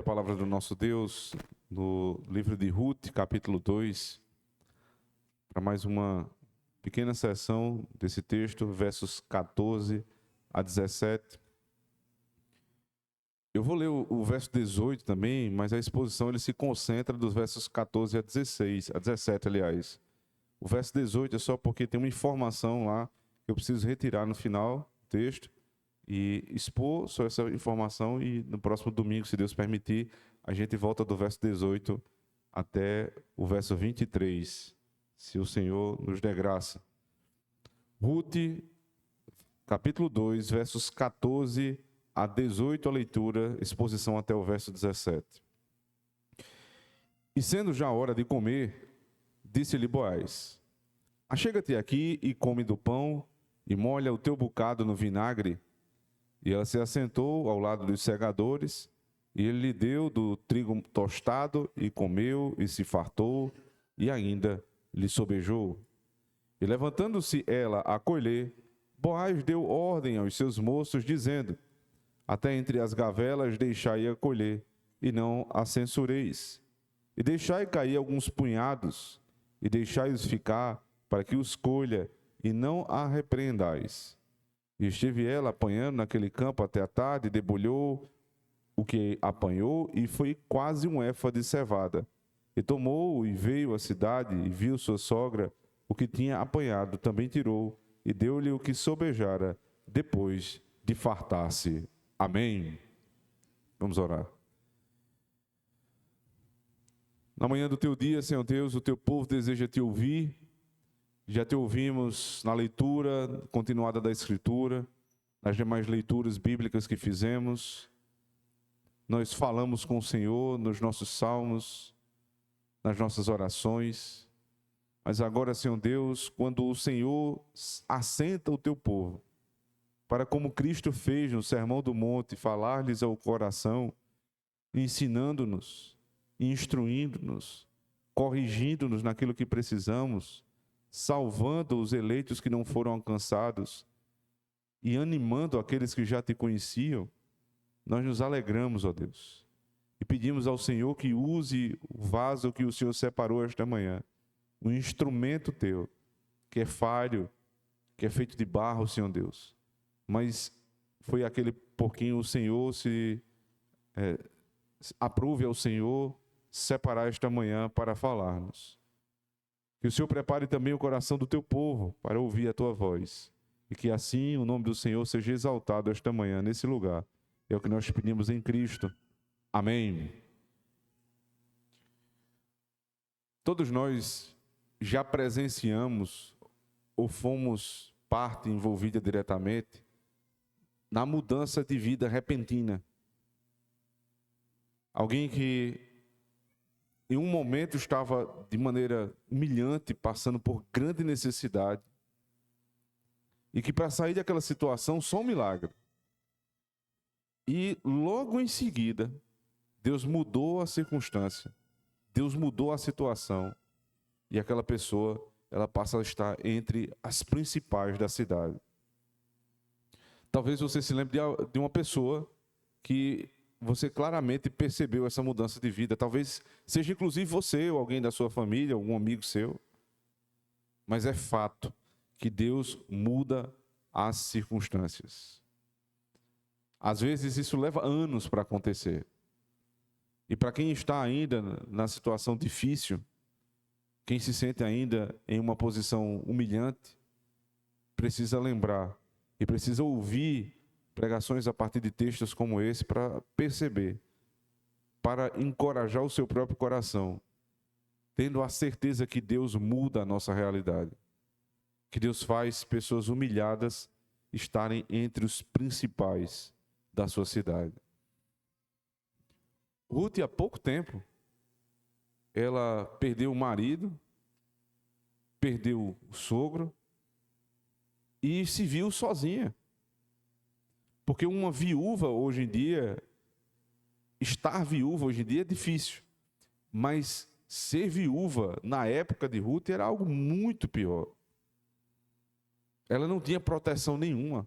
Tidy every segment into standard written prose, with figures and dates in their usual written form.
palavra do nosso Deus no livro de Ruth, capítulo 2, para mais uma pequena sessão desse texto, versos 14 a 17. Eu vou ler o verso 18 também, mas a exposição ele se concentra dos versos 14 a 16, a 17, aliás. O verso 18 é só porque tem uma informação lá que eu preciso retirar no final do texto e expor só essa informação, e no próximo domingo, se Deus permitir, a gente volta do verso 18 até o verso 23, se o Senhor nos der graça. Ruth, capítulo 2, versos 14 a 18, a leitura, exposição até o verso 17. E sendo já a hora de comer, disse-lhe Boaz: achega-te aqui e come do pão, e molha o teu bocado no vinagre. E ela se assentou ao lado dos segadores, e ele lhe deu do trigo tostado, e comeu, e se fartou, e ainda lhe sobejou. E levantando-se ela a colher, Boaz deu ordem aos seus moços, dizendo: até entre as gavelas deixai a colher, e não a censureis. E deixai cair alguns punhados, e deixai-os ficar, para que os colha, e não a repreendais. E esteve ela apanhando naquele campo até a tarde, debulhou o que apanhou, e foi quase um éfa de cevada. E tomou e veio à cidade, e viu sua sogra o que tinha apanhado, também tirou, e deu-lhe o que sobejara, depois de fartar-se. Amém. Vamos orar. Na manhã do teu dia, Senhor Deus, o teu povo deseja te ouvir. Já te ouvimos na leitura continuada da Escritura, nas demais leituras bíblicas que fizemos. Nós falamos com o Senhor nos nossos salmos, nas nossas orações. Mas agora, Senhor Deus, quando o Senhor assenta o teu povo, para, como Cristo fez no Sermão do Monte, falar-lhes ao coração, ensinando-nos, instruindo-nos, corrigindo-nos naquilo que precisamos, salvando os eleitos que não foram alcançados e animando aqueles que já te conheciam, nós nos alegramos, ó Deus, e pedimos ao Senhor que use o vaso que o Senhor separou esta manhã, um instrumento teu, que é falho, que é feito de barro, Senhor Deus, mas foi aquele pouquinho o Senhor aprove ao Senhor separar esta manhã para falar-nos. Que o Senhor prepare também o coração do teu povo para ouvir a tua voz. E que assim o nome do Senhor seja exaltado esta manhã nesse lugar. É o que nós pedimos em Cristo. Amém. Todos nós já presenciamos ou fomos parte envolvida diretamente na mudança de vida repentina. Alguém que em um momento estava de maneira humilhante, passando por grande necessidade, e que para sair daquela situação só um milagre. E logo em seguida, Deus mudou a circunstância, Deus mudou a situação, e aquela pessoa, ela passa a estar entre as principais da cidade. Talvez você se lembre de uma pessoa que você claramente percebeu essa mudança de vida. Talvez seja inclusive você ou alguém da sua família, algum amigo seu. Mas é fato que Deus muda as circunstâncias. Às vezes isso leva anos para acontecer. E para quem está ainda na situação difícil, quem se sente ainda em uma posição humilhante, precisa lembrar e precisa ouvir pregações a partir de textos como esse para perceber, para encorajar o seu próprio coração, tendo a certeza que Deus muda a nossa realidade, que Deus faz pessoas humilhadas estarem entre os principais da sua cidade. Ruth, há pouco tempo, ela perdeu o marido, perdeu o sogro e se viu sozinha. Porque uma viúva hoje em dia, estar viúva hoje em dia é difícil. Mas ser viúva na época de Ruth era algo muito pior. Ela não tinha proteção nenhuma.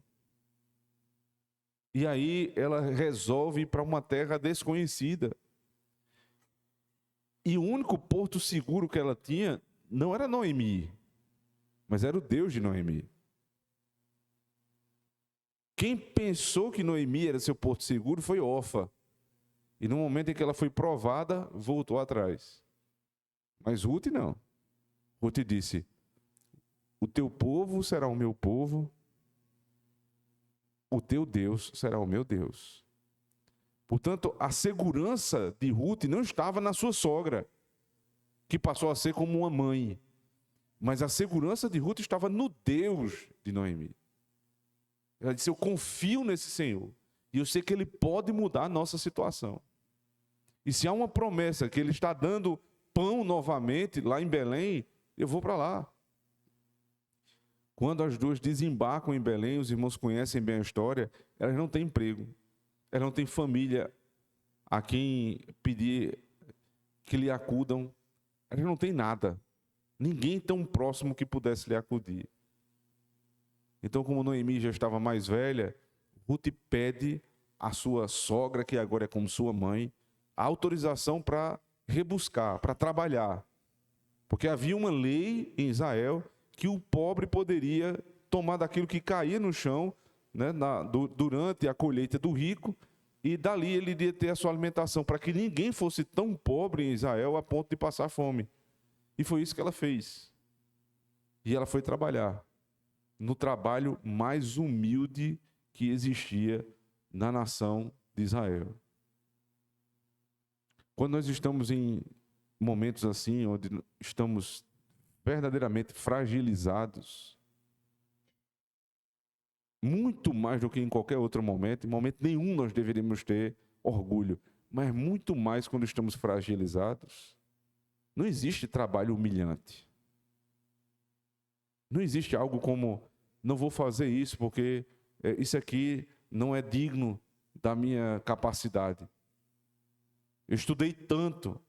E aí ela resolve ir para uma terra desconhecida. E o único porto seguro que ela tinha não era Noemi, mas era o Deus de Noemi. Quem pensou que Noemi era seu porto seguro foi Orfa. E no momento em que ela foi provada, voltou atrás. Mas Ruth não. Ruth disse: o teu povo será o meu povo, o teu Deus será o meu Deus. Portanto, a segurança de Ruth não estava na sua sogra, que passou a ser como uma mãe. Mas a segurança de Ruth estava no Deus de Noemi. Ela disse: eu confio nesse Senhor. E eu sei que Ele pode mudar a nossa situação. E se há uma promessa que Ele está dando pão novamente lá em Belém, eu vou para lá. Quando as duas desembarcam em Belém, os irmãos conhecem bem a história, elas não têm emprego. Elas não têm família a quem pedir que lhe acudam. Elas não têm nada. Ninguém tão próximo que pudesse lhe acudir. Então, como Noemi já estava mais velha, Ruth pede à sua sogra, que agora é como sua mãe, a autorização para rebuscar, para trabalhar. Porque havia uma lei em Israel que o pobre poderia tomar daquilo que caía no chão, né, durante a colheita do rico, e dali ele iria ter a sua alimentação, para que ninguém fosse tão pobre em Israel a ponto de passar fome. E foi isso que ela fez. E ela foi trabalhar no trabalho mais humilde que existia na nação de Israel. Quando nós estamos em momentos assim, onde estamos verdadeiramente fragilizados, muito mais do que em qualquer outro momento, em momento nenhum nós deveríamos ter orgulho, mas muito mais quando estamos fragilizados. Não existe trabalho humilhante. Não existe algo como: não vou fazer isso porque isso aqui não é digno da minha capacidade. Eu estudei tanto,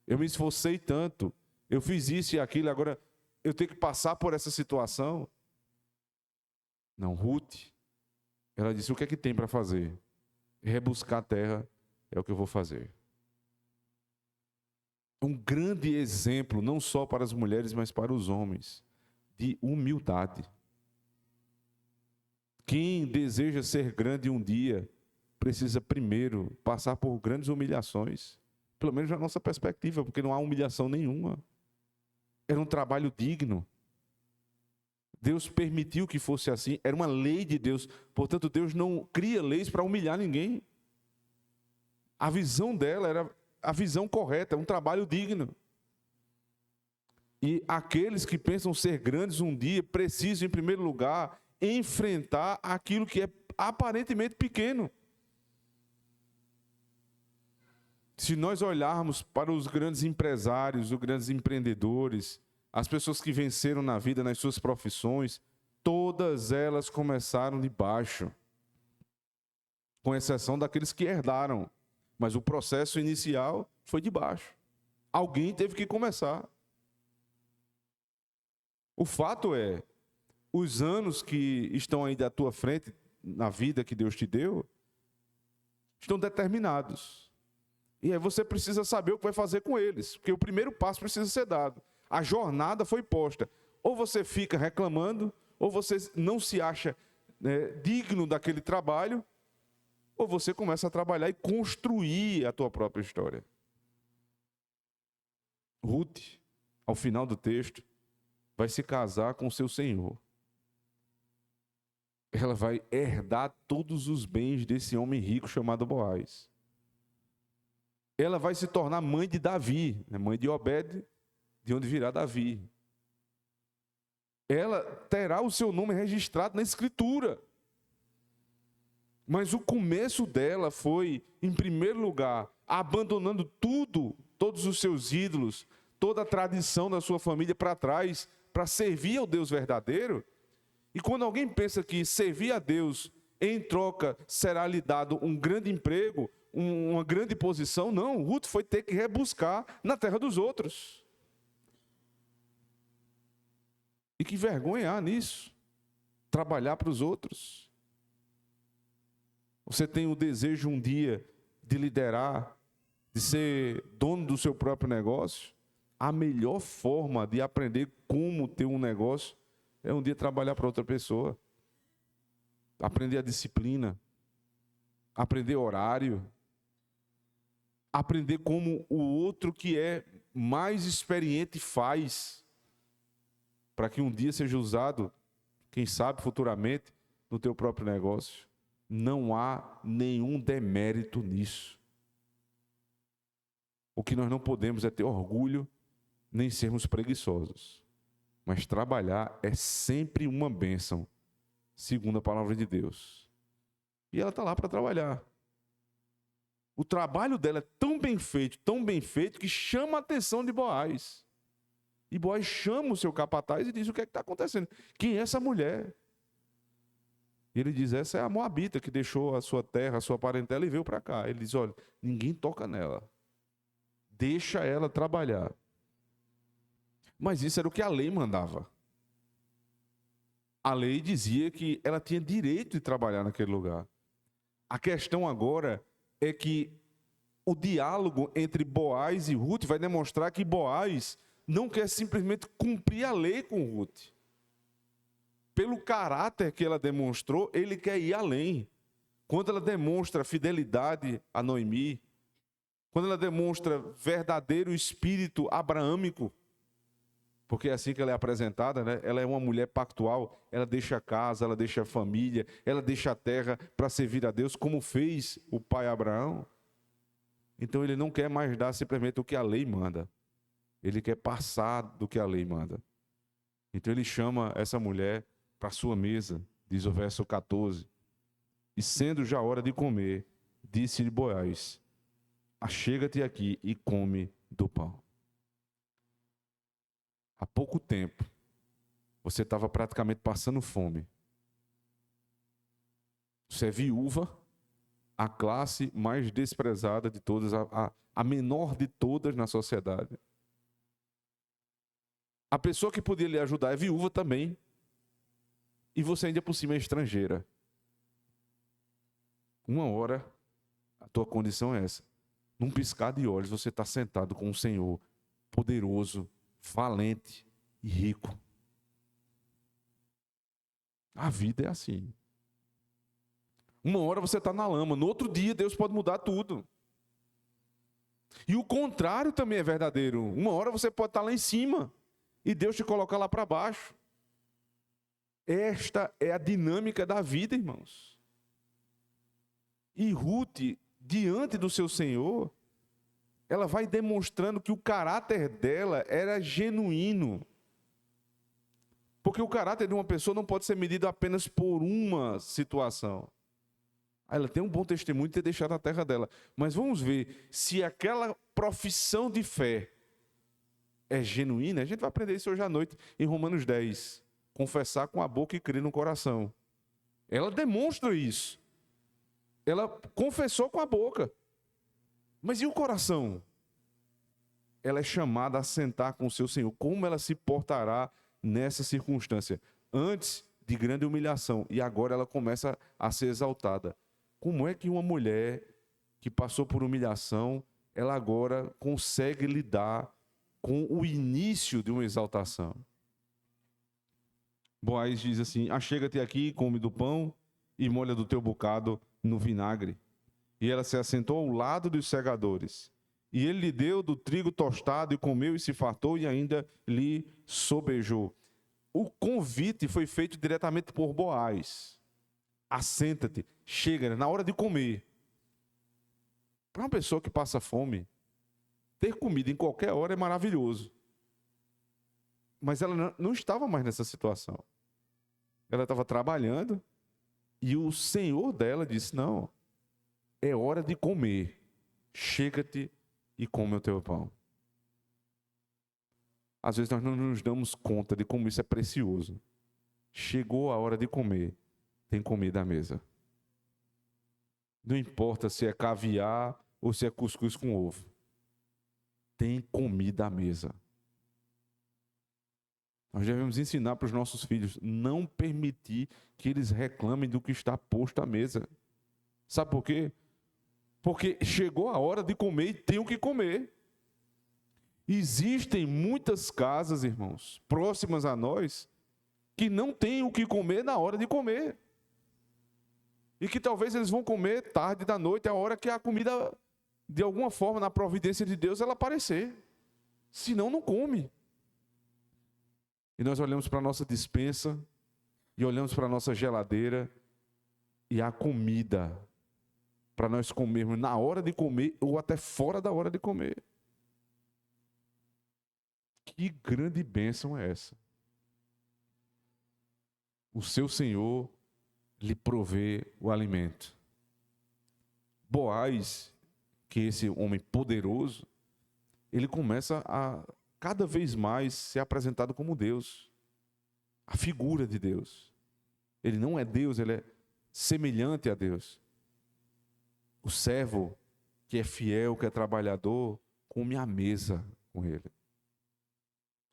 eu me esforcei tanto, eu fiz isso e aquilo, agora eu tenho que passar por essa situação. Não, Ruth, ela disse: o que é que tem para fazer? Rebuscar a terra é o que eu vou fazer. Um grande exemplo, não só para as mulheres, mas para os homens, de humildade. Quem deseja ser grande um dia, precisa primeiro passar por grandes humilhações, pelo menos na nossa perspectiva, porque não há humilhação nenhuma. Era um trabalho digno. Deus permitiu que fosse assim, era uma lei de Deus. Portanto, Deus não cria leis para humilhar ninguém. A visão dela era a visão correta, é um trabalho digno. E aqueles que pensam ser grandes um dia, precisam, em primeiro lugar, enfrentar aquilo que é aparentemente pequeno. Se nós olharmos para os grandes empresários, os grandes empreendedores, as pessoas que venceram na vida, nas suas profissões, todas elas começaram de baixo, com exceção daqueles que herdaram. Mas o processo inicial foi de baixo. Alguém teve que começar. O fato é, os anos que estão aí da tua frente, na vida que Deus te deu, estão determinados. E aí você precisa saber o que vai fazer com eles, porque o primeiro passo precisa ser dado. A jornada foi posta. Ou você fica reclamando, ou você não se acha digno daquele trabalho, ou você começa a trabalhar e construir a tua própria história. Ruth, ao final do texto, vai se casar com o seu senhor. Ela vai herdar todos os bens desse homem rico chamado Boaz. Ela vai se tornar mãe de Davi, mãe de Obed, de onde virá Davi. Ela terá o seu nome registrado na Escritura. Mas o começo dela foi, em primeiro lugar, abandonando tudo, todos os seus ídolos, toda a tradição da sua família para trás, para servir ao Deus verdadeiro. E quando alguém pensa que servir a Deus, em troca, será lhe dado um grande emprego, uma grande posição, não. Ruth foi ter que rebuscar na terra dos outros. E que vergonha há nisso, trabalhar para os outros. Você tem o desejo um dia de liderar, de ser dono do seu próprio negócio, a melhor forma de aprender como ter um negócio é um dia trabalhar para outra pessoa. Aprender a disciplina, aprender horário, aprender como o outro que é mais experiente faz, para que um dia seja usado, quem sabe futuramente, no teu próprio negócio. Não há nenhum demérito nisso. O que nós não podemos é ter orgulho, nem sermos preguiçosos. Mas trabalhar é sempre uma bênção, segundo a palavra de Deus. E ela está lá para trabalhar. O trabalho dela é tão bem feito, que chama a atenção de Boaz. E Boaz chama o seu capataz e diz: o que é que está acontecendo? Quem é essa mulher? E ele diz: essa é a moabita que deixou a sua terra, a sua parentela e veio para cá. Ele diz: olha, ninguém toca nela. Deixa ela trabalhar. Mas isso era o que a lei mandava. A lei dizia que ela tinha direito de trabalhar naquele lugar. A questão agora é que o diálogo entre Boaz e Ruth vai demonstrar que Boaz não quer simplesmente cumprir a lei com Ruth. Pelo caráter que ela demonstrou, ele quer ir além. Quando ela demonstra fidelidade a Noemi, quando ela demonstra verdadeiro espírito abraâmico, porque é assim que ela é apresentada, né? Ela é uma mulher pactual, ela deixa a casa, ela deixa a família, ela deixa a terra para servir a Deus, como fez o pai Abraão. Então ele não quer mais dar simplesmente o que a lei manda, ele quer passar do que a lei manda. Então ele chama essa mulher para a sua mesa, diz o verso 14. E sendo já hora de comer, disse-lhe Boaz: achega-te aqui e come do pão. Há pouco tempo, você estava praticamente passando fome. Você é viúva, a classe mais desprezada de todas, a menor de todas na sociedade. A pessoa que podia lhe ajudar é viúva também. E você ainda por cima é estrangeira. Uma hora, a tua condição é essa. Num piscar de olhos, você está sentado com um Senhor poderoso, valente e rico. A vida é assim. Uma hora você está na lama, no outro dia Deus pode mudar tudo. E o contrário também é verdadeiro. Uma hora você pode estar lá em cima e Deus te colocar lá para baixo. Esta é a dinâmica da vida, irmãos. E Ruth, diante do seu Senhor, ela vai demonstrando que o caráter dela era genuíno. Porque o caráter de uma pessoa não pode ser medido apenas por uma situação. Ela tem um bom testemunho de ter deixado a terra dela. Mas vamos ver se aquela profissão de fé é genuína. A gente vai aprender isso hoje à noite em Romanos 10. Confessar com a boca e crer no coração. Ela demonstra isso. Ela confessou com a boca. Mas e o coração? Ela é chamada a sentar com o seu Senhor. Como ela se portará nessa circunstância? Antes de grande humilhação. E agora ela começa a ser exaltada. Como é que uma mulher que passou por humilhação, ela agora consegue lidar com o início de uma exaltação? Boaz diz assim: achega-te aqui, come do pão e molha do teu bocado no vinagre. E ela se assentou ao lado dos segadores. E ele lhe deu do trigo tostado e comeu e se fartou e ainda lhe sobejou. O convite foi feito diretamente por Boaz. Assenta-te, chega, na hora de comer. Para uma pessoa que passa fome, ter comida em qualquer hora é maravilhoso. Mas ela não estava mais nessa situação. Ela estava trabalhando e o Senhor dela disse: não, é hora de comer. Chega-te e come o teu pão. Às vezes nós não nos damos conta de como isso é precioso. Chegou a hora de comer, tem comida à mesa. Não importa se é caviar ou se é cuscuz com ovo. Tem comida à mesa. Nós devemos ensinar para os nossos filhos, não permitir que eles reclamem do que está posto à mesa. Sabe por quê? Porque chegou a hora de comer e tem o que comer. Existem muitas casas, irmãos, próximas a nós, que não têm o que comer na hora de comer. E que talvez eles vão comer tarde da noite, a hora que a comida, de alguma forma, na providência de Deus, ela aparecer. Senão, não come. E nós olhamos para a nossa despensa, e olhamos para a nossa geladeira, e há comida para nós comermos na hora de comer, ou até fora da hora de comer. Que grande bênção é essa? O seu Senhor lhe provê o alimento. Boaz, que é esse homem poderoso, ele começa a cada vez mais ser apresentado como Deus, a figura de Deus. Ele não é Deus, ele é semelhante a Deus. O servo que é fiel, que é trabalhador, come à mesa com ele.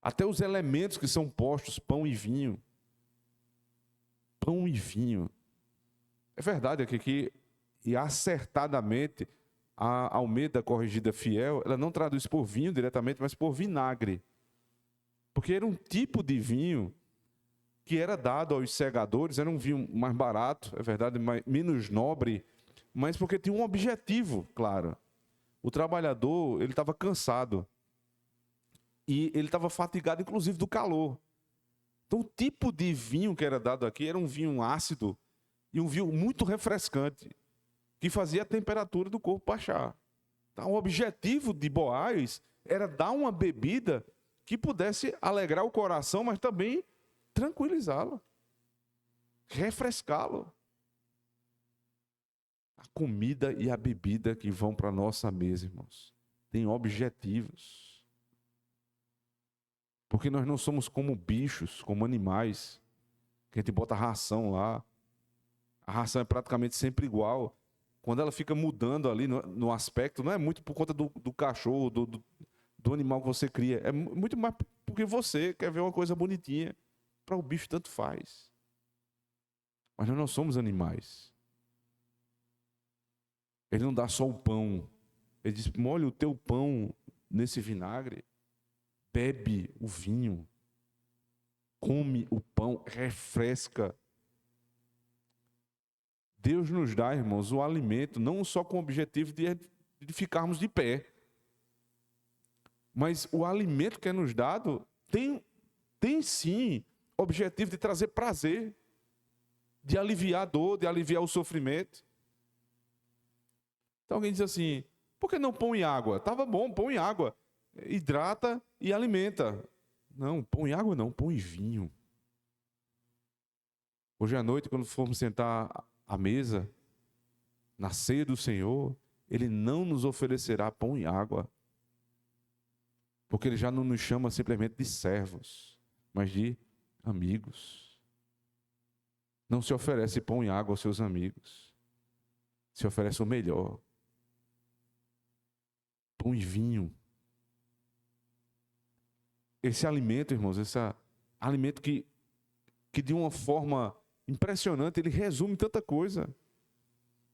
Até os elementos que são postos, pão e vinho. Pão e vinho. É verdade aqui que, e acertadamente, a Almeida Corrigida Fiel, ela não traduz por vinho diretamente, mas por vinagre. Porque era um tipo de vinho que era dado aos segadores, era um vinho mais barato, é verdade, menos nobre, mas porque tinha um objetivo, claro. O trabalhador, ele estava cansado. E ele estava fatigado, inclusive, do calor. Então, o tipo de vinho que era dado aqui era um vinho ácido e um vinho muito refrescante, que fazia a temperatura do corpo baixar. Então, o objetivo de Boaz era dar uma bebida que pudesse alegrar o coração, mas também tranquilizá-lo, refrescá-lo. A comida e a bebida que vão para a nossa mesa, irmãos, têm objetivos. Porque nós não somos como bichos, como animais, que a gente bota ração lá. A ração é praticamente sempre igual. Quando ela fica mudando ali no aspecto, não é muito por conta do cachorro, do animal que você cria. É muito mais porque você quer ver uma coisa bonitinha. Para o bicho tanto faz. Mas nós não somos animais. Ele não dá só o pão. Ele diz, molha o teu pão nesse vinagre. Bebe o vinho, come o pão, refresca. Deus nos dá, irmãos, o alimento, não só com o objetivo de ficarmos de pé, mas o alimento que é nos dado tem sim objetivo de trazer prazer, de aliviar a dor, de aliviar o sofrimento. Então alguém diz assim, por que não pão e água? Estava bom, pão e água. Hidrata e alimenta. Não, pão e água não, pão e vinho. Hoje à noite, quando formos sentar à mesa, na ceia do Senhor, Ele não nos oferecerá pão e água. Porque Ele já não nos chama simplesmente de servos, mas de amigos. Não se oferece pão e água aos seus amigos. Se oferece o melhor. Pão e vinho. Esse alimento, irmãos, esse alimento que de uma forma impressionante, ele resume tanta coisa.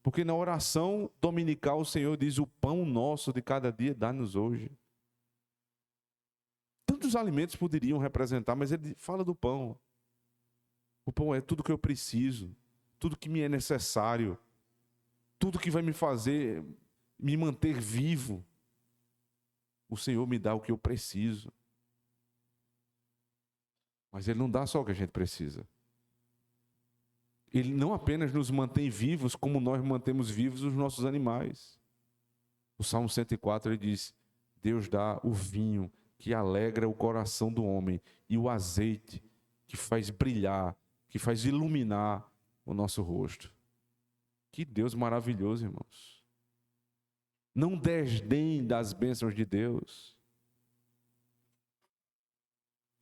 Porque na oração dominical o Senhor diz, o pão nosso de cada dia dá-nos hoje. Tantos alimentos poderiam representar, mas ele fala do pão. O pão é tudo que eu preciso, tudo que me é necessário, tudo que vai me fazer, me manter vivo. O Senhor me dá o que eu preciso. Mas Ele não dá só o que a gente precisa. Ele não apenas nos mantém vivos, como nós mantemos vivos os nossos animais. O Salmo 104, ele diz, Deus dá o vinho que alegra o coração do homem e o azeite que faz brilhar, que faz iluminar o nosso rosto. Que Deus maravilhoso, irmãos. Não desdém das bênçãos de Deus.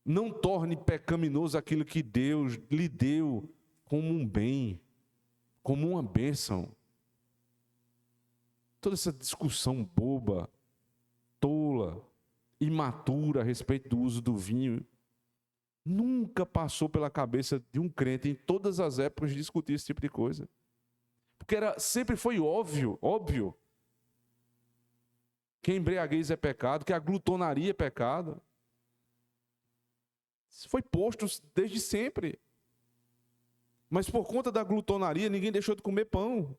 Não torne pecaminoso aquilo que Deus lhe deu como um bem, como uma bênção. Toda essa discussão boba, tola, imatura a respeito do uso do vinho, nunca passou pela cabeça de um crente em todas as épocas discutir esse tipo de coisa. Porque sempre foi óbvio que a embriaguez é pecado, que a glutonaria é pecado. Isso foi posto desde sempre. Mas por conta da glutonaria, ninguém deixou de comer pão.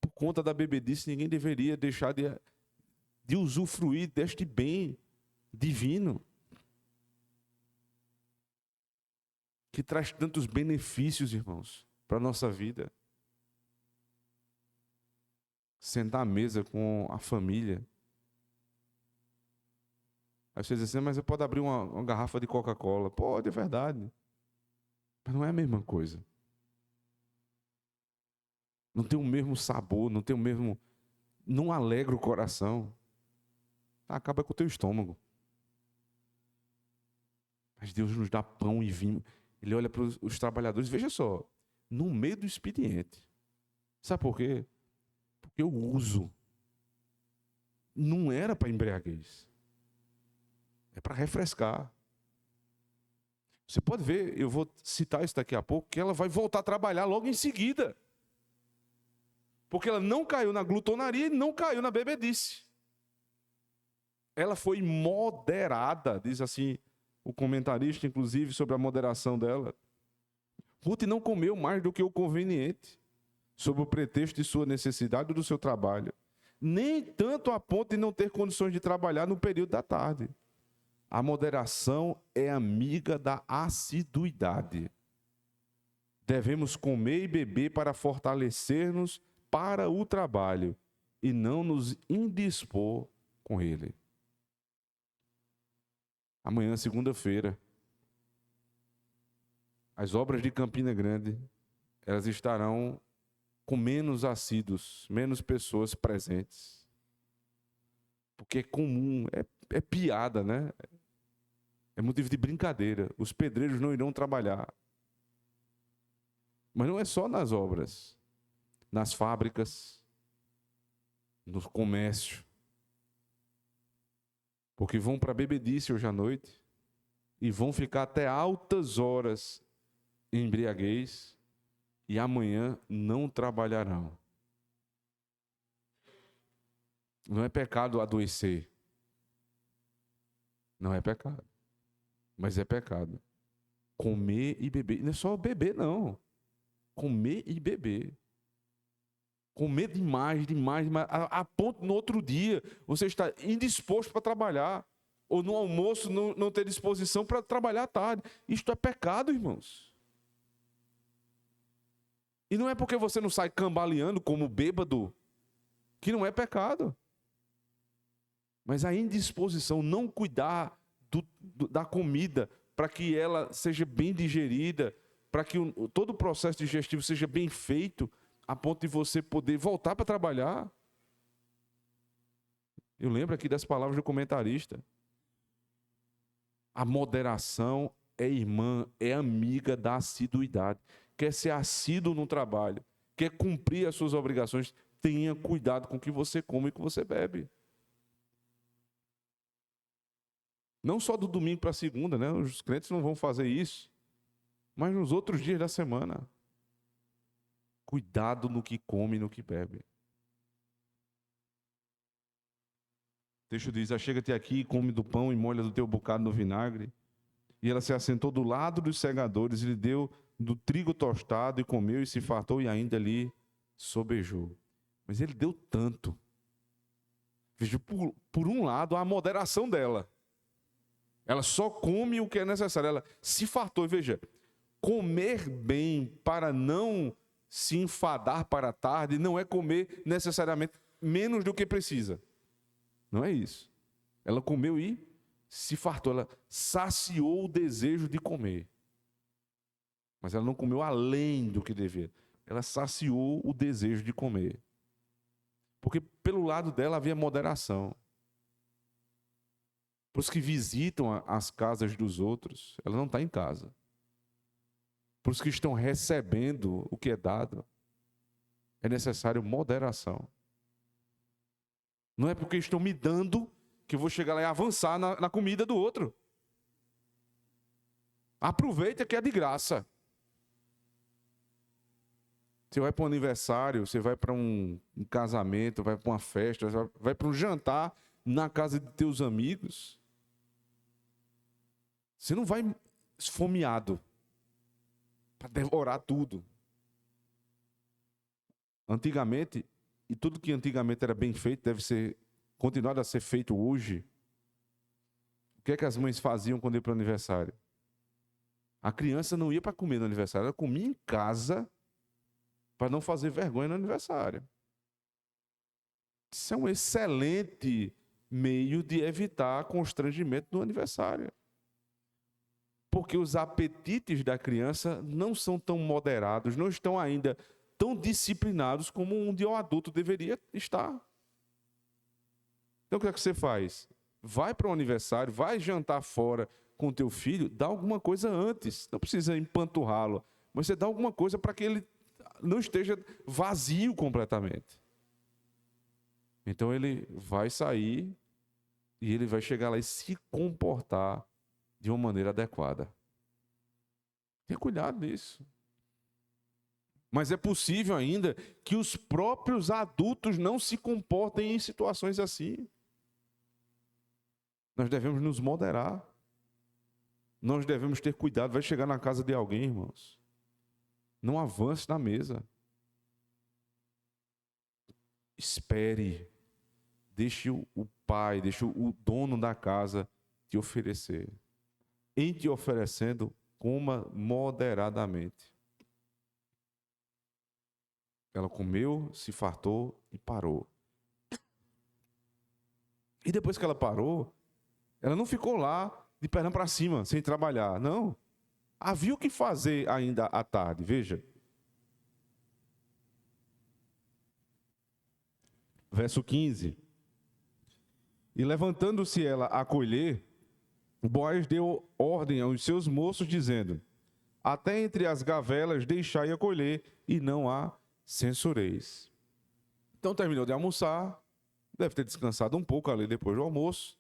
Por conta da bebedice, ninguém deveria deixar de usufruir deste bem divino, que traz tantos benefícios, irmãos, para a nossa vida. Sentar à mesa com a família. Aí você diz assim, mas eu posso abrir uma garrafa de Coca-Cola. Pode, é verdade. Mas não é a mesma coisa. Não tem o mesmo sabor, não tem o mesmo... Não alegra o coração. Acaba com o teu estômago. Mas Deus nos dá pão e vinho. Ele olha para os trabalhadores, veja só, no meio do expediente. Sabe por quê? Porque o uso não era para embriaguez. É para refrescar. Você pode ver, eu vou citar isso daqui a pouco, que ela vai voltar a trabalhar logo em seguida. Porque ela não caiu na glutonaria e não caiu na bebedice. Ela foi moderada, diz assim o comentarista, inclusive, sobre a moderação dela. Ruth não comeu mais do que o conveniente, sob o pretexto de sua necessidade ou do seu trabalho. Nem tanto a ponto de não ter condições de trabalhar no período da tarde. A moderação é amiga da assiduidade. Devemos comer e beber para fortalecer-nos para o trabalho e não nos indispor com ele. Amanhã, segunda-feira, as obras de Campina Grande, elas estarão com menos assíduos, menos pessoas presentes. Porque é comum, é piada, né? É motivo de brincadeira. Os pedreiros não irão trabalhar. Mas não é só nas obras. Nas fábricas, no comércio. Porque vão para a bebedice hoje à noite e vão ficar até altas horas em embriaguez e amanhã não trabalharão. Não é pecado adoecer. Não é pecado. Mas é pecado. Comer e beber. Não é só beber, não. Comer e beber. Comer demais, a ponto no outro dia você está indisposto para trabalhar, ou no almoço não ter disposição para trabalhar à tarde. Isto é pecado, irmãos. E não é porque você não sai cambaleando como bêbado, que não é pecado. Mas a indisposição, não cuidar da comida, para que ela seja bem digerida, para que todo o processo digestivo seja bem feito, a ponto de você poder voltar para trabalhar. Eu lembro aqui das palavras do comentarista. A moderação é irmã, é amiga da assiduidade. Quer ser assíduo no trabalho, quer cumprir as suas obrigações, tenha cuidado com o que você come e com o que você bebe. Não só do domingo para a segunda, né? Os crentes não vão fazer isso, mas nos outros dias da semana. Cuidado no que come e no que bebe. O texto diz, achega-te aqui, come do pão e molha do teu bocado no vinagre. E ela se assentou do lado dos segadores e lhe deu do trigo tostado e comeu e se fartou e ainda lhe sobejou. Mas ele deu tanto. Veja, por um lado, a moderação dela. Ela só come o que é necessário. Ela se fartou. E veja, comer bem para não se enfadar para a tarde não é comer necessariamente menos do que precisa. Não é isso. Ela comeu e se fartou. Ela saciou o desejo de comer. Mas ela não comeu além do que devia. Ela saciou o desejo de comer. Porque pelo lado dela havia moderação. Para os que visitam as casas dos outros, ela não está em casa. Para os que estão recebendo o que é dado, é necessário moderação. Não é porque estão me dando que eu vou chegar lá e avançar na comida do outro. Aproveita que é de graça. Você vai para um aniversário, você vai para um casamento, vai para uma festa, vai para um jantar na casa de teus amigos. Você não vai esfomeado para devorar tudo. Antigamente, e tudo que antigamente era bem feito deve ser continuado a ser feito hoje. O que é que as mães faziam quando iam para o aniversário? A criança não ia para comer no aniversário, ela comia em casa para não fazer vergonha no aniversário. Isso é um excelente meio de evitar constrangimento no aniversário. Porque os apetites da criança não são tão moderados, não estão ainda tão disciplinados como um de um adulto deveria estar. Então o que é que você faz? Vai para o aniversário, vai jantar fora com o teu filho, dá alguma coisa antes. Não precisa empanturrá-lo, mas você dá alguma coisa para que ele não esteja vazio completamente. Então ele vai sair e ele vai chegar lá e se comportar de uma maneira adequada. Tenha cuidado nisso. Mas é possível ainda que os próprios adultos não se comportem em situações assim. Nós devemos nos moderar. Nós devemos ter cuidado. Vai chegar na casa de alguém, irmãos. Não avance na mesa. Espere. Deixe o pai, deixe o dono da casa te oferecer. Em te oferecendo, coma moderadamente. Ela comeu, se fartou e parou. E depois que ela parou, ela não ficou lá de perna para cima, sem trabalhar. Não. Havia o que fazer ainda à tarde, veja. Verso 15. E levantando-se ela a colher, Boaz deu ordem aos seus moços, dizendo: até entre as gavelas deixai a colher, e não a censureis. Então terminou de almoçar, deve ter descansado um pouco ali depois do almoço.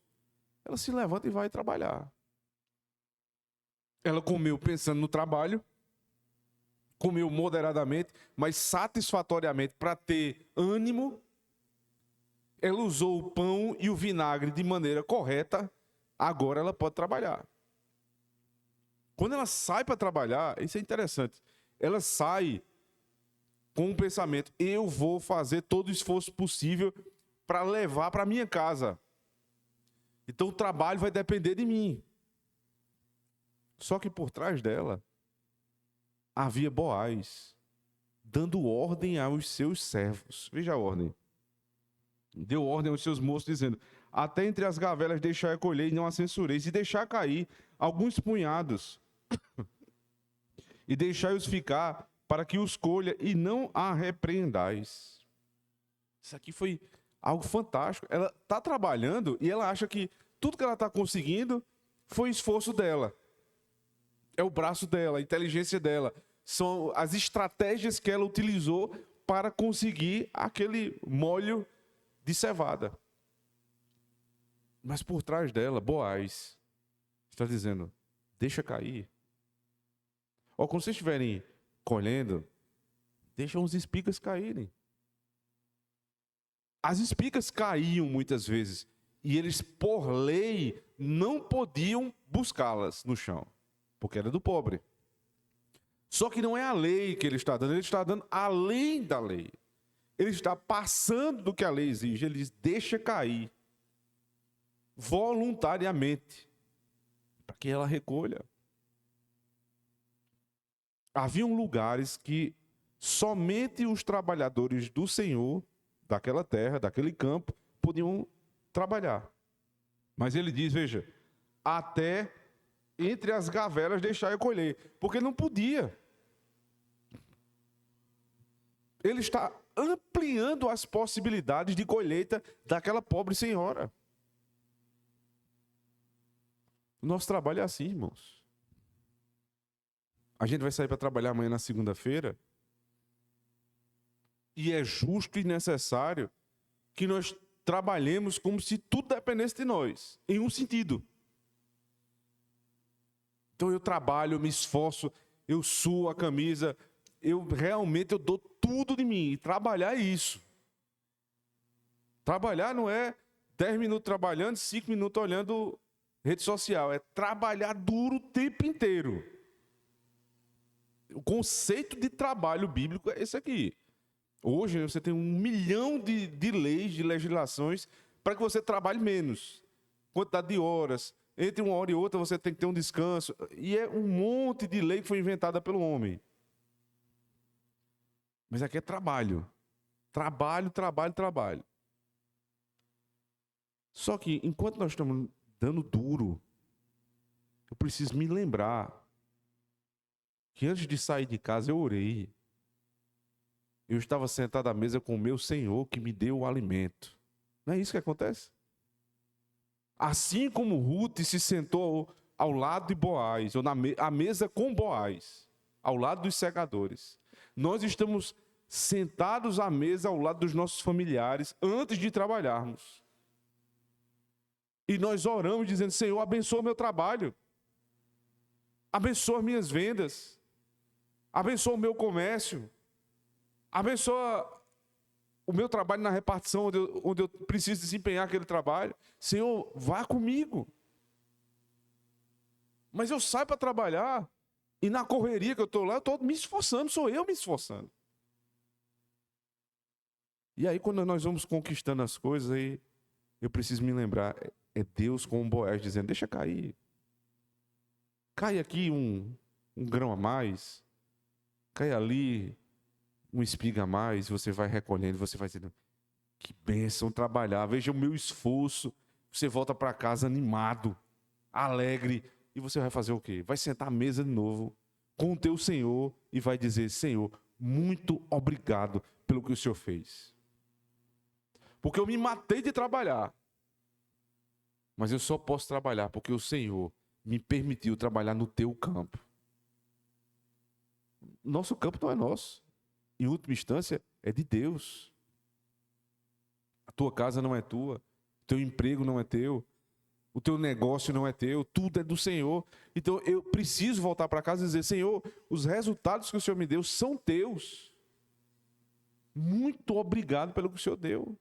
Ela se levanta e vai trabalhar. Ela comeu pensando no trabalho, comeu moderadamente, mas satisfatoriamente para ter ânimo. Ela usou o pão e o vinagre de maneira correta, agora ela pode trabalhar. Quando ela sai para trabalhar, isso é interessante, ela sai com o pensamento: eu vou fazer todo o esforço possível para levar para minha casa. Então o trabalho vai depender de mim. Só que por trás dela havia Boaz dando ordem aos seus servos. Veja a ordem. Deu ordem aos seus moços, dizendo: até entre as gavelas deixai a colher e não a censureis, e deixar cair alguns punhados, e deixai-os ficar para que os colha e não a repreendais. Isso aqui foi algo fantástico. Ela está trabalhando e ela acha que tudo que ela está conseguindo foi esforço dela. É o braço dela, a inteligência dela. São as estratégias que ela utilizou para conseguir aquele molho de cevada. Mas por trás dela, Boaz está dizendo: deixa cair. Ou quando vocês estiverem colhendo, deixa uns espigas caírem. As espigas caíam muitas vezes, e eles, por lei, não podiam buscá-las no chão, porque era do pobre. Só que não é a lei que ele está dando além da lei. Ele está passando do que a lei exige, ele diz: deixa cair voluntariamente, para que ela recolha. Haviam lugares que somente os trabalhadores do Senhor, daquela terra, daquele campo, podiam trabalhar. Mas ele diz, veja, até entre as gavelas deixai a colher, porque não podia. Ele está ampliando as possibilidades de colheita daquela pobre senhora. O nosso trabalho é assim, irmãos. A gente vai sair para trabalhar amanhã na segunda-feira, e é justo e necessário que nós trabalhemos como se tudo dependesse de nós, em um sentido. Então eu trabalho, eu me esforço, eu suo a camisa, eu realmente dou tudo de mim. E trabalhar é isso. Trabalhar não é 10 minutos trabalhando, 5 minutos olhando rede social. É trabalhar duro o tempo inteiro. O conceito de trabalho bíblico é esse aqui. Hoje você tem 1 milhão de leis, de legislações, para que você trabalhe menos. Quantidade de horas. Entre uma hora e outra você tem que ter um descanso. E é um monte de lei que foi inventada pelo homem. Mas aqui é trabalho. Trabalho, trabalho, trabalho. Só que enquanto nós estamos dando duro, eu preciso me lembrar que antes de sair de casa eu orei. Eu estava sentado à mesa com o meu Senhor que me deu o alimento. Não é isso que acontece? Assim como Ruth se sentou ao lado de Boaz, ou à mesa com Boaz, ao lado dos segadores, nós estamos sentados à mesa ao lado dos nossos familiares antes de trabalharmos. E nós oramos dizendo: Senhor, abençoa meu trabalho, abençoa minhas vendas, abençoa o meu comércio, abençoa o meu trabalho na repartição onde eu preciso desempenhar aquele trabalho. Senhor, vá comigo. Mas eu saio para trabalhar e na correria que eu estou lá, eu estou me esforçando, sou eu me esforçando. E aí quando nós vamos conquistando as coisas, aí eu preciso me lembrar, é Deus com um Boaz dizendo: deixa cair. Cai aqui um grão a mais, cai ali uma espiga a mais, você vai recolhendo, você vai dizendo: que bênção trabalhar, veja o meu esforço. Você volta para casa animado, alegre, e você vai fazer o quê? Vai sentar à mesa de novo com o teu Senhor e vai dizer: Senhor, muito obrigado pelo que o Senhor fez. Porque eu me matei de trabalhar, mas eu só posso trabalhar porque o Senhor me permitiu trabalhar no teu campo. Nosso campo não é nosso. Em última instância, é de Deus. A tua casa não é tua, o teu emprego não é teu, o teu negócio não é teu, tudo é do Senhor. Então eu preciso voltar para casa e dizer: Senhor, os resultados que o Senhor me deu são teus. Muito obrigado pelo que o Senhor deu.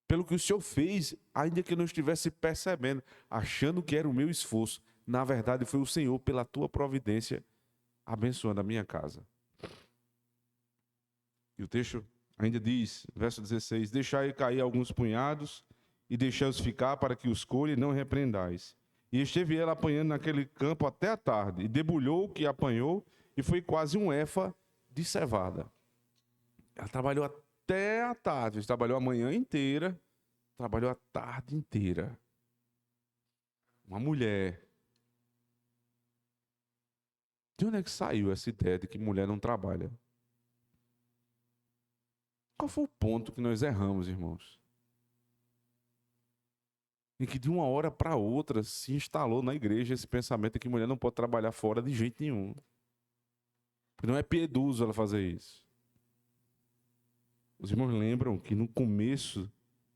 Pelo que o Senhor fez, ainda que eu não estivesse percebendo, achando que era o meu esforço. Na verdade, foi o Senhor, pela tua providência, abençoando a minha casa. E o texto ainda diz, verso 16: deixai cair alguns punhados e deixai-os ficar para que os colhe e não repreendais. E esteve ela apanhando naquele campo até a tarde, e debulhou o que apanhou, e foi quase um éfa de cevada. Ela trabalhou até a tarde, trabalhou a manhã inteira, trabalhou a tarde inteira. Uma mulher. De onde é que saiu essa ideia de que mulher não trabalha? Qual foi o ponto que nós erramos, irmãos? Em que de uma hora para outra se instalou na igreja esse pensamento de que mulher não pode trabalhar fora de jeito nenhum. Porque não é piedoso ela fazer isso. Os irmãos lembram que no começo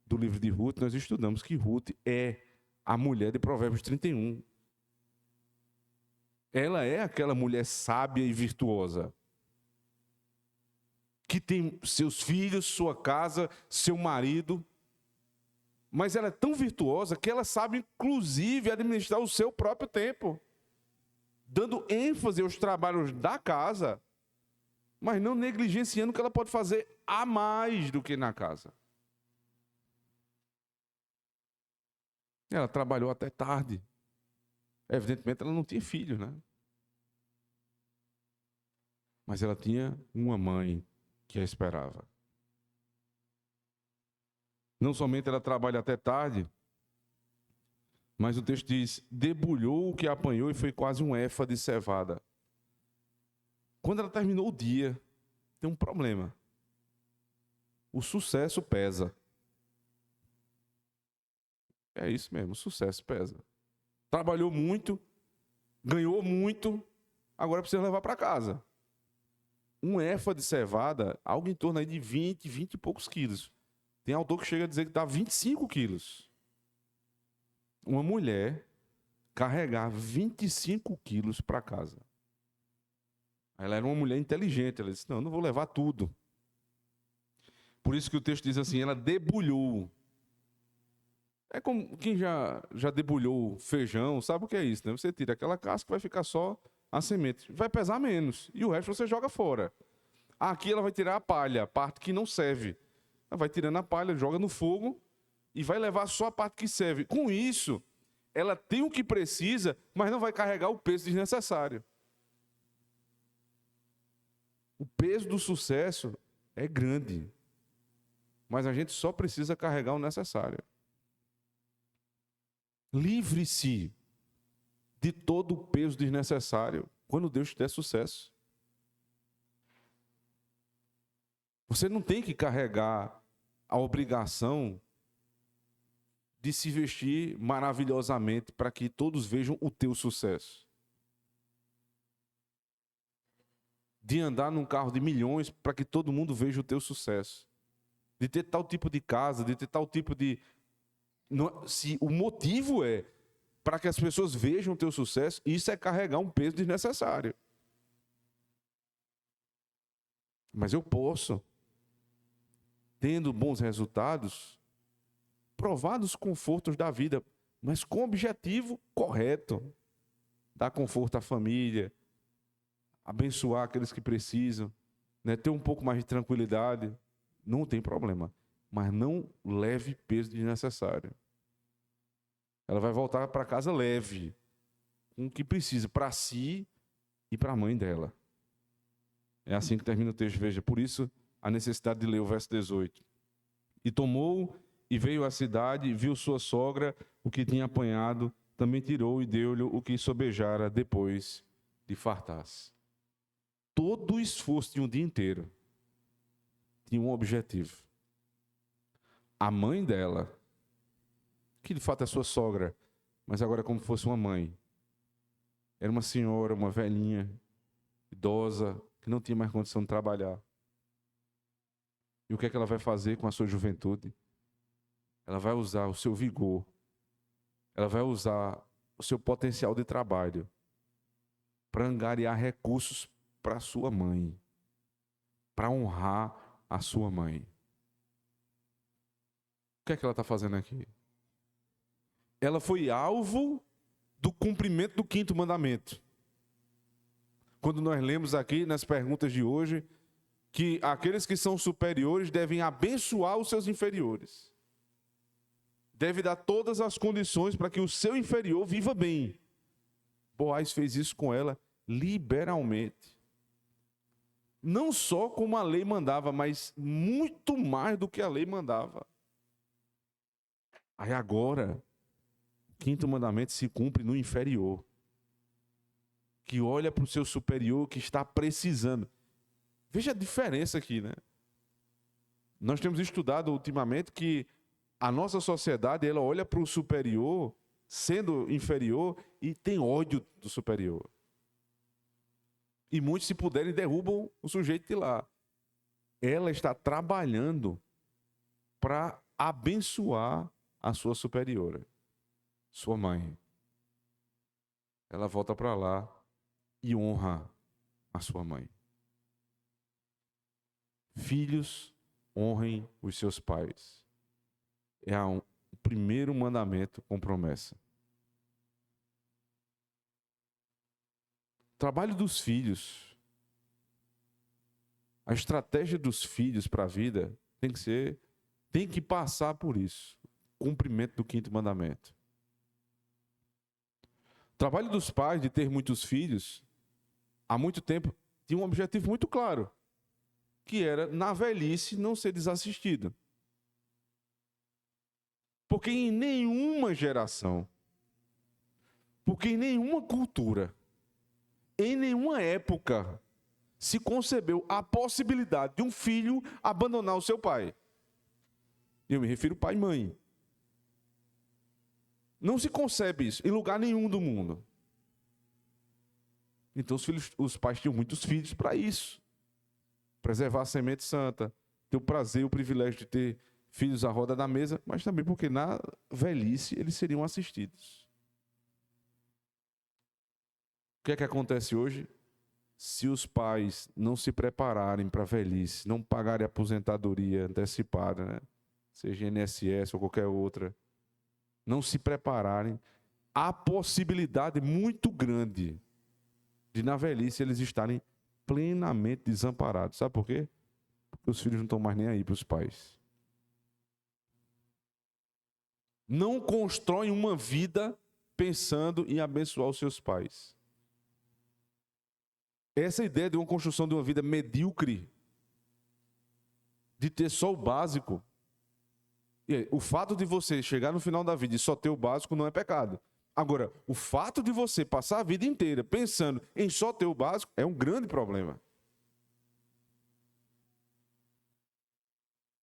do livro de Ruth nós estudamos que Ruth é a mulher de Provérbios 31. Ela é aquela mulher sábia e virtuosa, que tem seus filhos, sua casa, seu marido, mas ela é tão virtuosa que ela sabe, inclusive, administrar o seu próprio tempo, dando ênfase aos trabalhos da casa, mas não negligenciando o que ela pode fazer a mais do que na casa. Ela trabalhou até tarde. Evidentemente, ela não tinha filho, né? Mas ela tinha uma mãe que a esperava. Não somente ela trabalha até tarde, mas o texto diz: debulhou o que apanhou e foi quase um éfa de cevada. Quando ela terminou o dia, tem um problema. O sucesso pesa. É isso mesmo, o sucesso pesa. Trabalhou muito, ganhou muito, agora precisa levar para casa. Um éfa de cevada, algo em torno aí de 20 e poucos quilos. Tem autor que chega a dizer que dá 25 quilos. Uma mulher carregar 25 quilos para casa. Ela era uma mulher inteligente. Ela disse, não, eu não vou levar tudo. Por isso que o texto diz assim, ela debulhou. É como quem já debulhou feijão, sabe o que é isso, né? Você tira aquela casca, vai ficar só a semente. Vai pesar menos. E o resto você joga fora. Aqui ela vai tirar a palha, a parte que não serve. Ela vai tirando a palha, joga no fogo e vai levar só a parte que serve. Com isso, ela tem o que precisa, mas não vai carregar o peso desnecessário. O peso do sucesso é grande, mas a gente só precisa carregar o necessário. Livre-se de todo o peso desnecessário quando Deus te der sucesso. Você não tem que carregar a obrigação de se vestir maravilhosamente para que todos vejam o teu sucesso. De andar num carro de milhões para que todo mundo veja o teu sucesso. De ter tal tipo de casa, de ter tal tipo de... Se o motivo é para que as pessoas vejam o teu sucesso, isso é carregar um peso desnecessário. Mas eu posso, tendo bons resultados, provar dos confortos da vida, mas com o objetivo correto. Dar conforto à família, abençoar aqueles que precisam, né? Ter um pouco mais de tranquilidade, não tem problema. Mas não leve peso desnecessário. Ela vai voltar para casa leve, com o que precisa, para si e para a mãe dela. É assim que termina o texto, veja. Por isso, a necessidade de ler o verso 18. E tomou e veio à cidade, viu sua sogra, o que tinha apanhado, também tirou e deu-lhe o que sobejara depois de fartar-se. Todo o esforço de um dia inteiro tinha um objetivo. A mãe dela, que de fato é sua sogra, mas agora como se fosse uma mãe, era uma senhora, uma velhinha, idosa, que não tinha mais condição de trabalhar. E o que é que ela vai fazer com a sua juventude? Ela vai usar o seu vigor, ela vai usar o seu potencial de trabalho para angariar recursos para a sua mãe, para honrar a sua mãe. O que é que ela está fazendo aqui? Ela foi alvo do cumprimento do 5º mandamento. Quando nós lemos aqui nas perguntas de hoje, que aqueles que são superiores devem abençoar os seus inferiores. Deve dar todas as condições para que o seu inferior viva bem. Boaz fez isso com ela liberalmente. Não só como a lei mandava, mas muito mais do que a lei mandava. Aí agora, o 5º mandamento se cumpre no inferior. Que olha para o seu superior que está precisando. Veja a diferença aqui, né? Nós temos estudado ultimamente que a nossa sociedade, ela olha para o superior, sendo inferior, e tem ódio do superior. E muitos, se puderem, derrubam o sujeito de lá. Ela está trabalhando para abençoar a sua superiora, sua mãe. Ela volta para lá e honra a sua mãe. Filhos, honrem os seus pais. É o primeiro mandamento com promessa. Trabalho dos filhos. A estratégia dos filhos para a vida tem que passar por isso. Cumprimento do 5º mandamento. O trabalho dos pais de ter muitos filhos, há muito tempo, tinha um objetivo muito claro, que era, na velhice, não ser desassistido. Porque em nenhuma geração, porque em nenhuma cultura, em nenhuma época, se concebeu a possibilidade de um filho abandonar o seu pai. Eu me refiro pai e mãe. Não se concebe isso em lugar nenhum do mundo. Então os pais tinham muitos filhos para isso. Preservar a semente santa, ter o prazer, o privilégio de ter filhos à roda da mesa, mas também porque na velhice eles seriam assistidos. O que é que acontece hoje? Se os pais não se prepararem para a velhice, não pagarem aposentadoria antecipada, né? Seja INSS ou qualquer outra, não se prepararem, há possibilidade muito grande de, na velhice, eles estarem plenamente desamparados. Sabe por quê? Porque os filhos não estão mais nem aí para os pais. Não constroem uma vida pensando em abençoar os seus pais. Essa ideia de uma construção de uma vida medíocre, de ter só o básico. E o fato de você chegar no final da vida e só ter o básico não é pecado. Agora, o fato de você passar a vida inteira pensando em só ter o básico é um grande problema.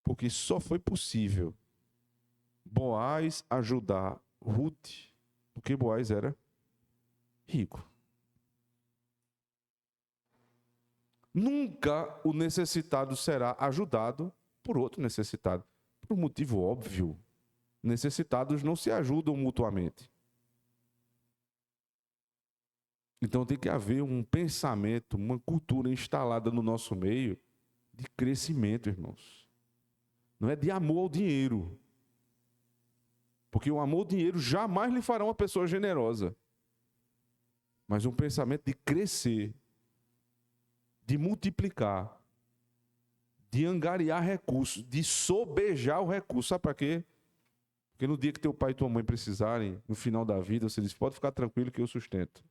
Porque só foi possível Boaz ajudar Ruth, porque Boaz era rico. Nunca o necessitado será ajudado por outro necessitado. Por um motivo óbvio. Necessitados não se ajudam mutuamente. Então tem que haver um pensamento, uma cultura instalada no nosso meio de crescimento, irmãos. Não é de amor ao dinheiro. Porque o amor ao dinheiro jamais lhe fará uma pessoa generosa. Mas um pensamento de crescer, de multiplicar, de angariar recursos, de sobejar o recurso. Sabe para quê? Porque no dia que teu pai e tua mãe precisarem, no final da vida, você diz, pode ficar tranquilo que eu sustento.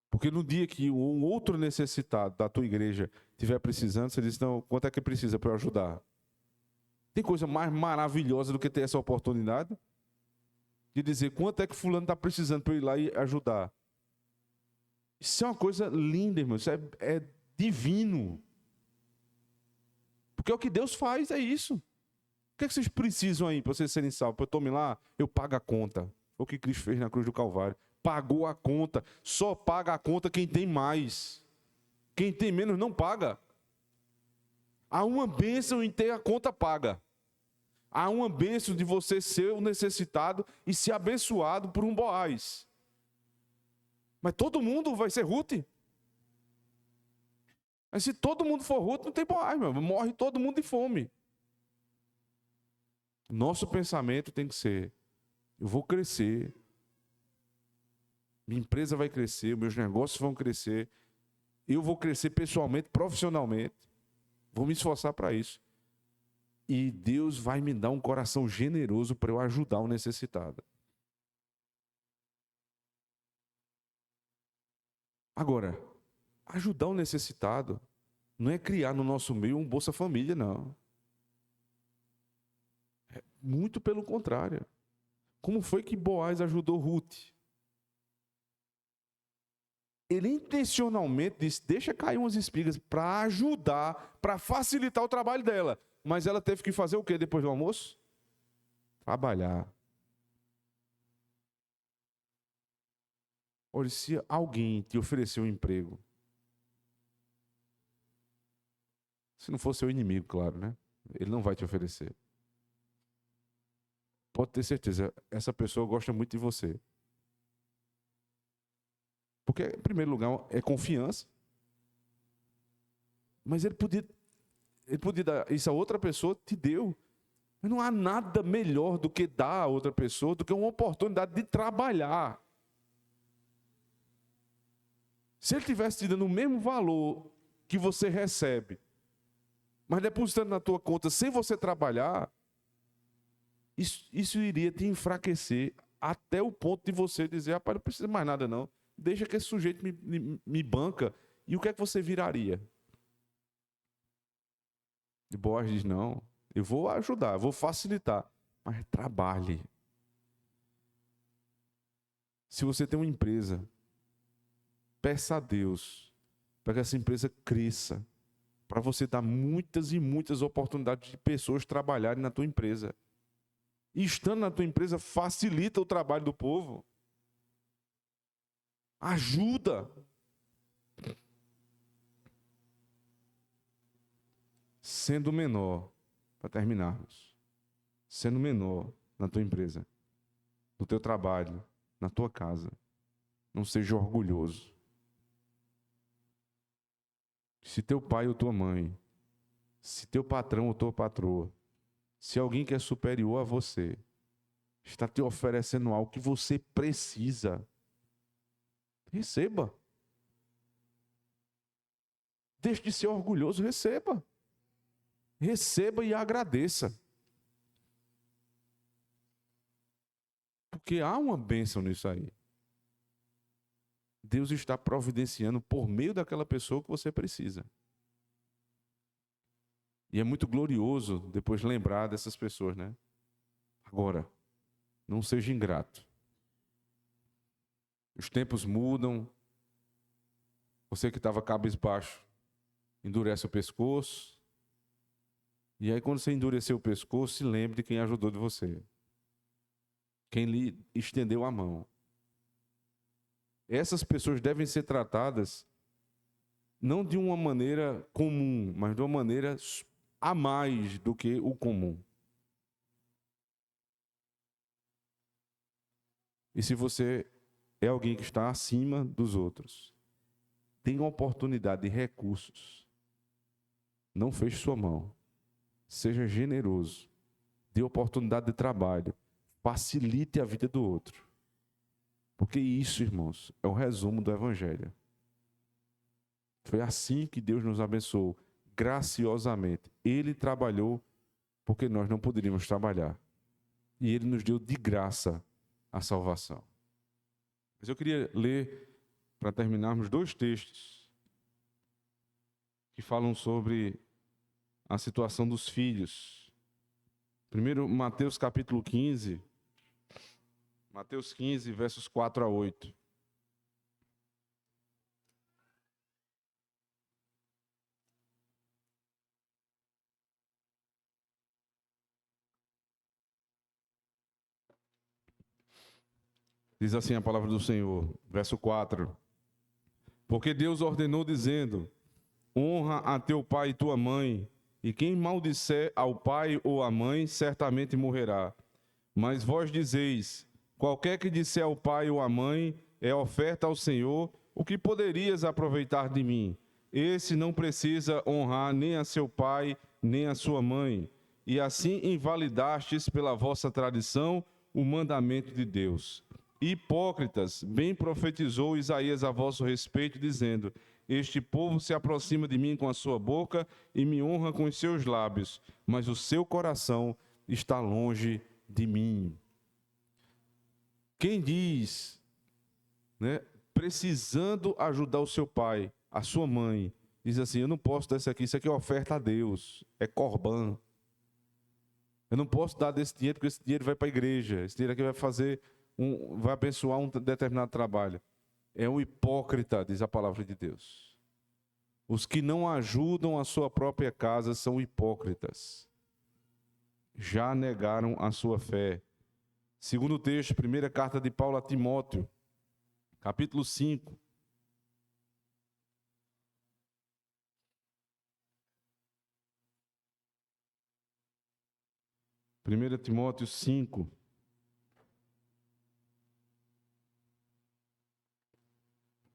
Porque no dia que um outro necessitado da tua igreja estiver precisando, você diz, não, quanto é que precisa para eu ajudar? Tem coisa mais maravilhosa do que ter essa oportunidade? De dizer, quanto é que fulano está precisando para eu ir lá e ajudar? Isso é uma coisa linda, irmão. Isso é divino. Porque é o que Deus faz, é isso. O que é que vocês precisam aí para vocês serem salvos? Para eu tomar lá, eu pago a conta. Foi o que Cristo fez na cruz do Calvário. Pagou a conta. Só paga a conta quem tem mais. Quem tem menos não paga. Há uma bênção em ter a conta paga. Há uma bênção de você ser o necessitado e ser abençoado por um Boaz. Mas todo mundo vai ser Ruth? Mas se todo mundo for Ruth, não tem Boaz, meu. Morre todo mundo de fome. Nosso pensamento tem que ser, eu vou crescer, minha empresa vai crescer, meus negócios vão crescer, eu vou crescer pessoalmente, profissionalmente, vou me esforçar para isso. E Deus vai me dar um coração generoso para eu ajudar o necessitado. Agora, ajudar o necessitado não é criar no nosso meio um Bolsa Família, não. É muito pelo contrário. Como foi que Boaz ajudou Ruth? Ele intencionalmente disse, deixa cair umas espigas para ajudar, para facilitar o trabalho dela. Mas ela teve que fazer o quê depois do almoço? Trabalhar. Olha, se alguém te oferecer um emprego, se não for seu inimigo, claro, né? Ele não vai te oferecer. Pode ter certeza, essa pessoa gosta muito de você. Porque, em primeiro lugar, é confiança. Mas ele podia dar isso a outra pessoa, te deu. Mas não há nada melhor do que dar a outra pessoa, do que uma oportunidade de trabalhar. Se ele tivesse te dando o mesmo valor que você recebe, mas depositando na tua conta sem você trabalhar, isso iria te enfraquecer até o ponto de você dizer, rapaz, não precisa mais nada não. Deixa que esse sujeito me banca. E o que é que você viraria? E Boaz diz, não, eu vou ajudar, vou facilitar, mas trabalhe. Se você tem uma empresa, peça a Deus para que essa empresa cresça, para você dar muitas e muitas oportunidades de pessoas trabalharem na tua empresa. E estando na tua empresa, facilita o trabalho do povo. Ajuda. Sendo menor, para terminarmos, sendo menor na tua empresa, no teu trabalho, na tua casa, Não seja orgulhoso. Se teu pai ou tua mãe, se teu patrão ou tua patroa, se alguém que é superior a você, está te oferecendo algo que você precisa, receba. Deixe de ser orgulhoso, receba. Receba e agradeça. Porque há uma bênção nisso aí. Deus está providenciando por meio daquela pessoa que você precisa. E é muito glorioso depois lembrar dessas pessoas, né? Agora, não seja ingrato. Os tempos mudam. Você que estava cabisbaixo, endurece o pescoço. E aí, quando você endurecer o pescoço, se lembre de quem ajudou de você. Quem lhe estendeu a mão. Essas pessoas devem ser tratadas não de uma maneira comum, mas de uma maneira a mais do que o comum. E se você é alguém que está acima dos outros, tem uma oportunidade de recursos, não feche sua mão. Seja generoso. Dê oportunidade de trabalho. Facilite a vida do outro. Porque isso, irmãos, é o resumo do Evangelho. Foi assim que Deus nos abençoou, graciosamente. Ele trabalhou porque nós não poderíamos trabalhar. E Ele nos deu de graça a salvação. Mas eu queria ler, para terminarmos, 2 textos que falam sobre a situação dos filhos. Primeiro, Mateus capítulo 15. Mateus 15, versos 4 a 8. Diz assim a palavra do Senhor, verso 4. Porque Deus ordenou dizendo: honra a teu pai e tua mãe, e quem maldisser ao pai ou à mãe, certamente morrerá. Mas vós dizeis: qualquer que disser ao pai ou à mãe, é oferta ao Senhor, o que poderias aproveitar de mim? Esse não precisa honrar nem a seu pai, nem a sua mãe. E assim invalidastes pela vossa tradição o mandamento de Deus. Hipócritas, bem profetizou Isaías a vosso respeito, dizendo: este povo se aproxima de mim com a sua boca e me honra com os seus lábios, mas o seu coração está longe de mim. Quem diz, né, precisando ajudar o seu pai, a sua mãe, diz assim: eu não posso dar isso aqui é oferta a Deus, é corban. Eu não posso dar desse dinheiro porque esse dinheiro vai para a igreja, esse dinheiro aqui vai abençoar um determinado trabalho. É um hipócrita, diz a palavra de Deus. Os que não ajudam a sua própria casa são hipócritas. Já negaram a sua fé. Segundo texto, primeira carta de Paulo a Timóteo, capítulo 5. Primeira Timóteo 5.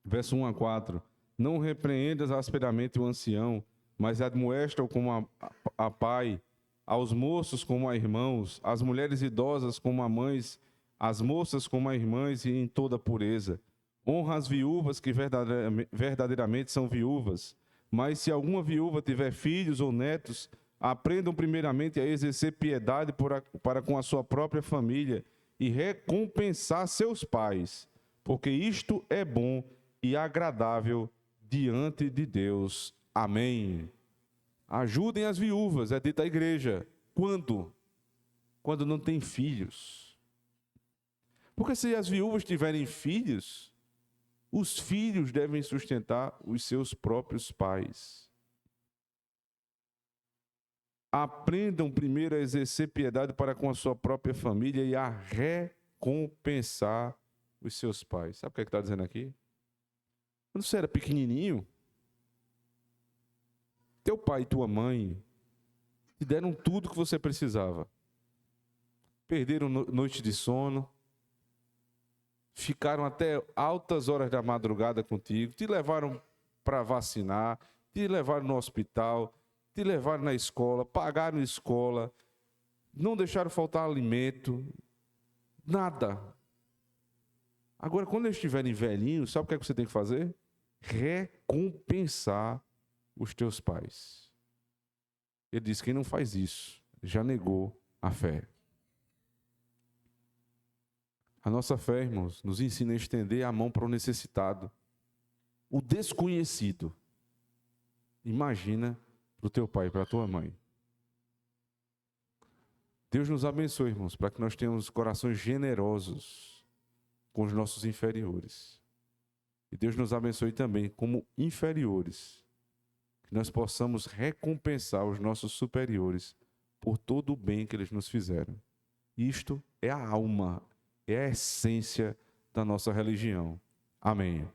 Verso 1 a 4. Não repreendas asperamente o ancião, mas admoesta-o como a pai, aos moços como a irmãos, às mulheres idosas como a mães, às moças como a irmãs e em toda pureza. Honra as viúvas que verdadeiramente são viúvas. Mas se alguma viúva tiver filhos ou netos, aprendam primeiramente a exercer piedade para com a sua própria família e recompensar seus pais, porque isto é bom e agradável diante de Deus. Amém. Ajudem as viúvas, é dita a igreja. Quando? Quando não tem filhos. Porque se as viúvas tiverem filhos, os filhos devem sustentar os seus próprios pais. Aprendam primeiro a exercer piedade para com a sua própria família e a recompensar os seus pais. Sabe o que está dizendo aqui? Quando você era pequenininho, teu pai e tua mãe te deram tudo que você precisava. Perderam noites de sono, ficaram até altas horas da madrugada contigo, te levaram para vacinar, te levaram no hospital, te levaram na escola, pagaram escola, não deixaram faltar alimento, nada. Agora, quando eles estiverem velhinhos, sabe o que é que você tem que fazer? Recompensar os teus pais. Ele diz: quem não faz isso, já negou a fé. A nossa fé, irmãos, nos ensina a estender a mão para o necessitado, o desconhecido. Imagina para o teu pai e para a tua mãe. Deus nos abençoe, irmãos, para que nós tenhamos corações generosos com os nossos inferiores. E Deus nos abençoe também como inferiores, que nós possamos recompensar os nossos superiores por todo o bem que eles nos fizeram. Isto é a alma, é a essência da nossa religião. Amém.